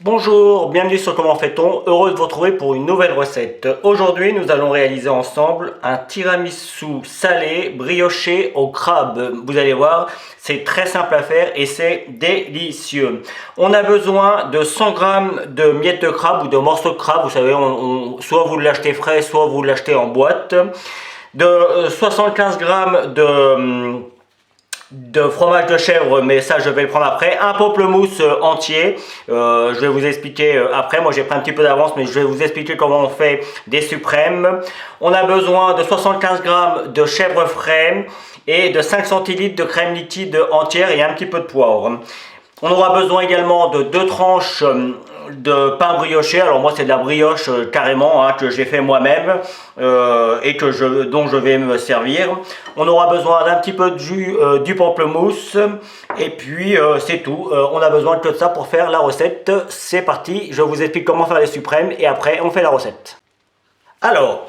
Bonjour, bienvenue sur Comment fait-on, heureux de vous retrouver pour une nouvelle recette. Aujourd'hui, nous allons réaliser ensemble un tiramisu salé brioché au crabe. Vous allez voir, c'est très simple à faire et c'est délicieux. On a besoin de 100 g de miettes de crabe ou de morceaux de crabe. Vous savez, soit vous l'achetez frais, soit vous l'achetez en boîte. De 75 g de fromage de chèvre, mais ça je vais le prendre après. Un pamplemousse entier, je vais vous expliquer après. Moi j'ai pris un petit peu d'avance, mais je vais vous expliquer comment on fait des suprêmes. On a besoin de 75 g de chèvre frais et de 5 centilitres de crème liquide entière et un petit peu de poivre. On aura besoin également de 2 tranches de pain brioché. Alors moi c'est de la brioche carrément que j'ai fait moi-même et dont je vais me servir. On aura besoin d'un petit peu de jus du pamplemousse et puis c'est tout. On a besoin que de ça pour faire la recette. C'est parti, je vous explique comment faire les suprêmes et après on fait la recette. Alors,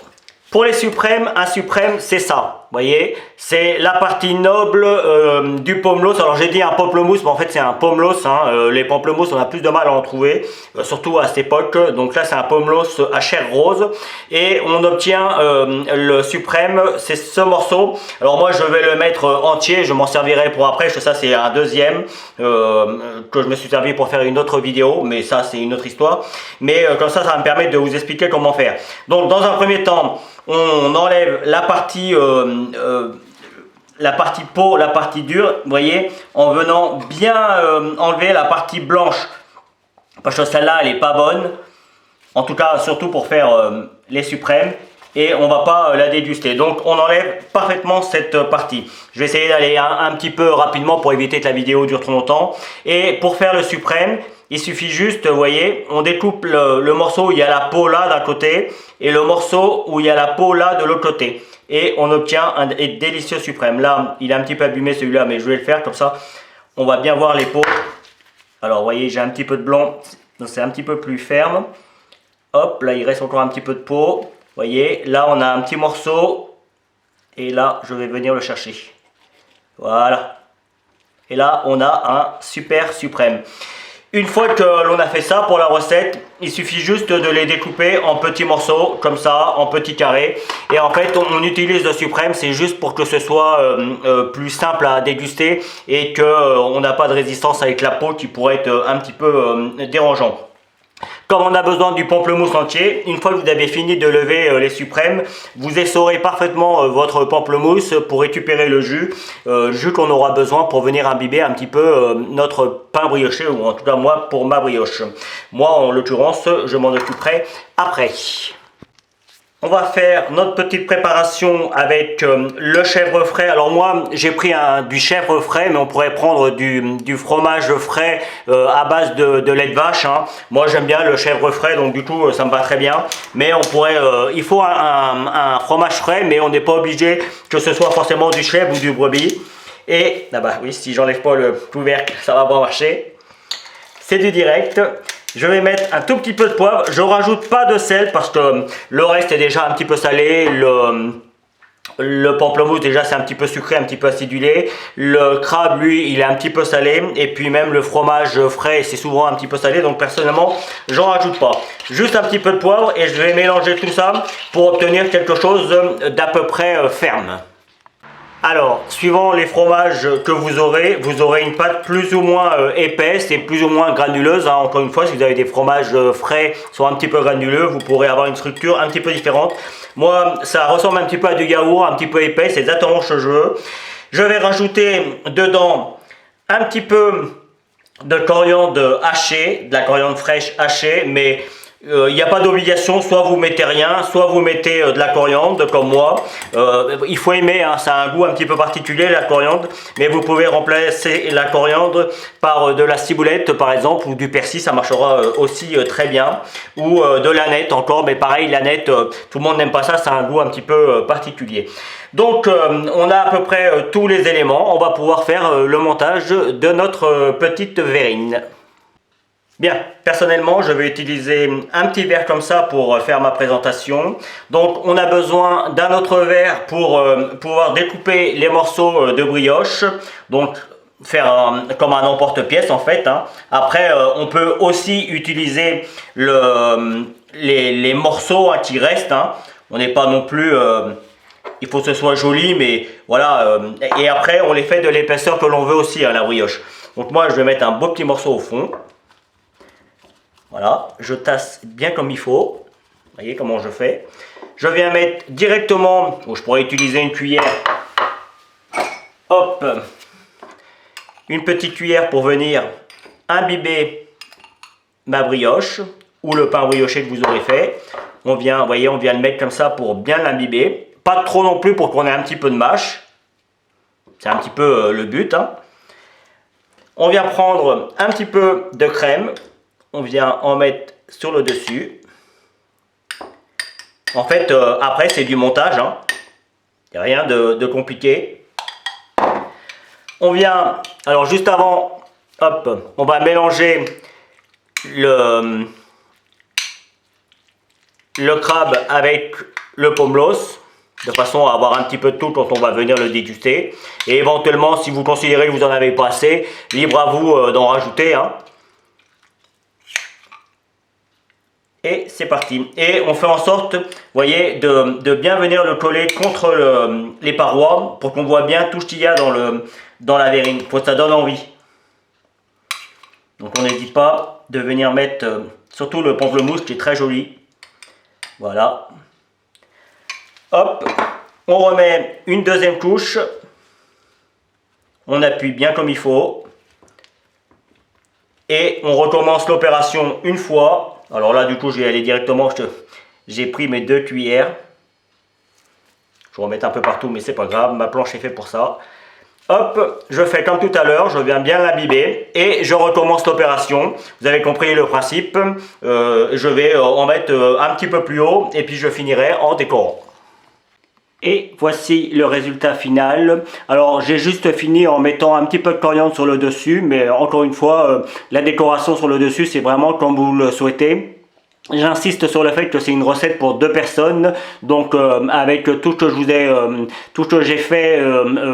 pour les suprêmes, un suprême c'est ça. Vous voyez, c'est la partie noble du pommelos. Alors j'ai dit un pamplemousse, mais en fait c'est un pommelos. Les pamplemousses, on a plus de mal à en trouver, surtout à cette époque. Donc là c'est un pommelos à chair rose. Et on obtient le suprême, c'est ce morceau. Alors moi je vais le mettre entier, je m'en servirai pour après. Ça c'est un deuxième que je me suis servi pour faire une autre vidéo. Mais ça c'est une autre histoire. Mais comme ça va me permettre de vous expliquer comment faire. Donc dans un premier temps, on enlève la partie peau, la partie dure, vous voyez, en venant bien enlever la partie blanche, parce que celle-là elle est pas bonne, en tout cas surtout pour faire les suprêmes, et on va pas la déguster. Donc on enlève parfaitement cette partie. Je vais essayer d'aller un petit peu rapidement pour éviter que la vidéo dure trop longtemps. Et pour faire le suprême, il suffit juste, vous voyez, on découpe le morceau où il y a la peau là d'un côté et le morceau où il y a la peau là de l'autre côté. Et on obtient un délicieux suprême. Là, il est un petit peu abîmé celui-là, mais je vais le faire comme ça. On va bien voir les peaux. Alors, vous voyez, j'ai un petit peu de blanc, donc c'est un petit peu plus ferme. Hop, là, il reste encore un petit peu de peau. Vous voyez, là, on a un petit morceau. Et là, je vais venir le chercher. Voilà. Et là, on a un super suprême. Une fois que l'on a fait ça pour la recette, il suffit juste de les découper en petits morceaux, comme ça, en petits carrés. Et en fait, on utilise le suprême, c'est juste pour que ce soit plus simple à déguster et qu'on n'a pas de résistance avec la peau qui pourrait être un petit peu dérangeant. Comme on a besoin du pamplemousse entier, une fois que vous avez fini de lever les suprêmes, vous essorez parfaitement votre pamplemousse pour récupérer le jus qu'on aura besoin pour venir imbiber un petit peu notre pain brioché, ou en tout cas moi pour ma brioche. Moi en l'occurrence, je m'en occuperai après. On va faire notre petite préparation avec le chèvre frais. Alors moi j'ai pris du chèvre frais, mais on pourrait prendre du fromage frais à base de lait de vache. Moi j'aime bien le chèvre frais, donc du coup ça me va très bien. Mais on pourrait, il faut un fromage frais, mais on n'est pas obligé que ce soit forcément du chèvre ou du brebis. Et ah bah oui, si j'enlève pas le couvercle, ça va pas marcher. C'est du direct. Je vais mettre un tout petit peu de poivre. Je rajoute pas de sel parce que le reste est déjà un petit peu salé. Le pamplemousse déjà c'est un petit peu sucré, un petit peu acidulé. Le crabe lui il est un petit peu salé. Et puis même le fromage frais c'est souvent un petit peu salé. Donc personnellement j'en rajoute pas. Juste un petit peu de poivre et je vais mélanger tout ça pour obtenir quelque chose d'à peu près ferme. Alors, suivant les fromages que vous aurez une pâte plus ou moins épaisse et plus ou moins granuleuse. Encore une fois, si vous avez des fromages frais, soit un petit peu granuleux, vous pourrez avoir une structure un petit peu différente. Moi, ça ressemble un petit peu à du yaourt, un petit peu épais, c'est exactement ce que je veux. Je vais rajouter dedans un petit peu de coriandre hachée, de la coriandre fraîche hachée, mais il n'y a pas d'obligation, soit vous mettez rien, soit vous mettez de la coriandre comme moi. Il faut aimer, ça a un goût un petit peu particulier la coriandre, mais vous pouvez remplacer la coriandre par de la ciboulette par exemple, ou du persil, ça marchera aussi très bien, ou de l'aneth encore, mais pareil l'aneth, tout le monde n'aime pas ça, ça a un goût un petit peu particulier. Donc on a à peu près tous les éléments, on va pouvoir faire le montage de notre petite verrine. Bien, personnellement, je vais utiliser un petit verre comme ça pour faire ma présentation. Donc, on a besoin d'un autre verre pour pouvoir découper les morceaux de brioche. Donc, faire comme un emporte-pièce en fait. Hein. Après, on peut aussi utiliser les morceaux hein, qui restent. Hein. On n'est pas non plus... il faut que ce soit joli, mais voilà. Et après, on les fait de l'épaisseur que l'on veut aussi, hein, la brioche. Donc moi, je vais mettre un beau petit morceau au fond. Voilà, je tasse bien comme il faut. Vous voyez comment je fais. Je viens mettre directement, je pourrais utiliser une cuillère. Hop, une petite cuillère pour venir imbiber ma brioche ou le pain brioché que vous aurez fait. On vient, vous voyez, on vient le mettre comme ça pour bien l'imbiber. Pas trop non plus pour qu'on ait un petit peu de mâche. C'est un petit peu le but. Hein. On vient prendre un petit peu de crème. On vient en mettre sur le dessus. En fait, après, c'est du montage. Hein. Il n'y a rien de compliqué. On vient, alors juste avant, hop, on va mélanger le crabe avec le pomelos, de façon à avoir un petit peu de tout quand on va venir le déguster. Et éventuellement, si vous considérez que vous n'en avez pas assez, libre à vous d'en rajouter. Hein. Et c'est parti. Et on fait en sorte, vous voyez, de bien venir le coller contre les parois pour qu'on voit bien tout ce qu'il y a dans la verrine, pour que ça donne envie. Donc on n'hésite pas de venir mettre surtout le pamplemousse qui est très joli. Voilà. Hop, on remet une deuxième couche. On appuie bien comme il faut. Et on recommence l'opération une fois. Alors là, du coup, je vais aller directement. J'ai pris mes 2 cuillères. Je vais remettre un peu partout, mais c'est pas grave. Ma planche est faite pour ça. Hop, je fais comme tout à l'heure. Je viens bien l'imbiber. Et je recommence l'opération. Vous avez compris le principe. Je vais en mettre un petit peu plus haut. Et puis, je finirai en décorant. Et voici le résultat final. Alors j'ai juste fini en mettant un petit peu de coriandre sur le dessus, mais encore une fois, la décoration sur le dessus, c'est vraiment comme vous le souhaitez. J'insiste sur le fait que c'est une recette pour 2 personnes, donc avec tout ce que je vous ai, tout ce que j'ai fait,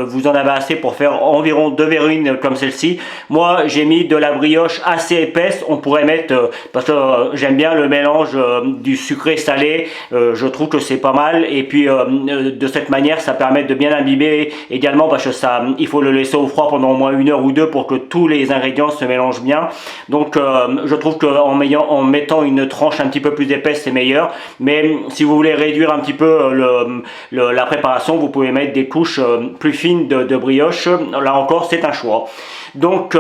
vous en avez assez pour faire environ 2 verrines comme celle-ci. Moi, j'ai mis de la brioche assez épaisse. On pourrait mettre, parce que j'aime bien le mélange du sucré salé. Je trouve que c'est pas mal. Et puis de cette manière, ça permet de bien imbiber également, parce que ça, il faut le laisser au froid pendant au moins 1 heure ou 2 pour que tous les ingrédients se mélangent bien. Donc, je trouve qu'en mettant une tranche un petit peu plus épaisse, c'est meilleur. Mais si vous voulez réduire un petit peu la préparation, vous pouvez mettre des couches plus fines de brioche. Là encore, c'est un choix. Donc,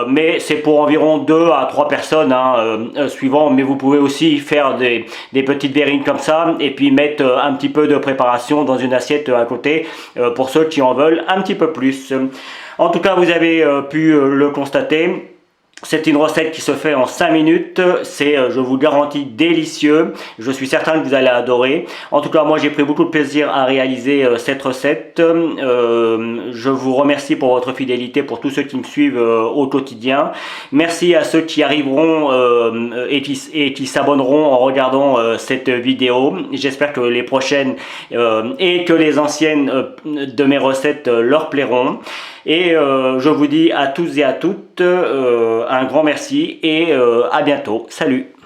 mais c'est pour environ 2 à 3 personnes, hein, suivant. Mais vous pouvez aussi faire des petites verrines comme ça et puis mettre un petit peu de préparation dans une assiette à côté pour ceux qui en veulent un petit peu plus. En tout cas, vous avez pu le constater. C'est une recette qui se fait en 5 minutes, c'est, je vous garantis, délicieux. Je suis certain que vous allez adorer. En tout cas, moi j'ai pris beaucoup de plaisir à réaliser cette recette. Je vous remercie pour votre fidélité, pour tous ceux qui me suivent au quotidien. Merci à ceux qui arriveront et qui s'abonneront en regardant cette vidéo. J'espère que les prochaines et que les anciennes de mes recettes leur plairont. Et je vous dis à tous et à toutes un grand merci et à bientôt. Salut!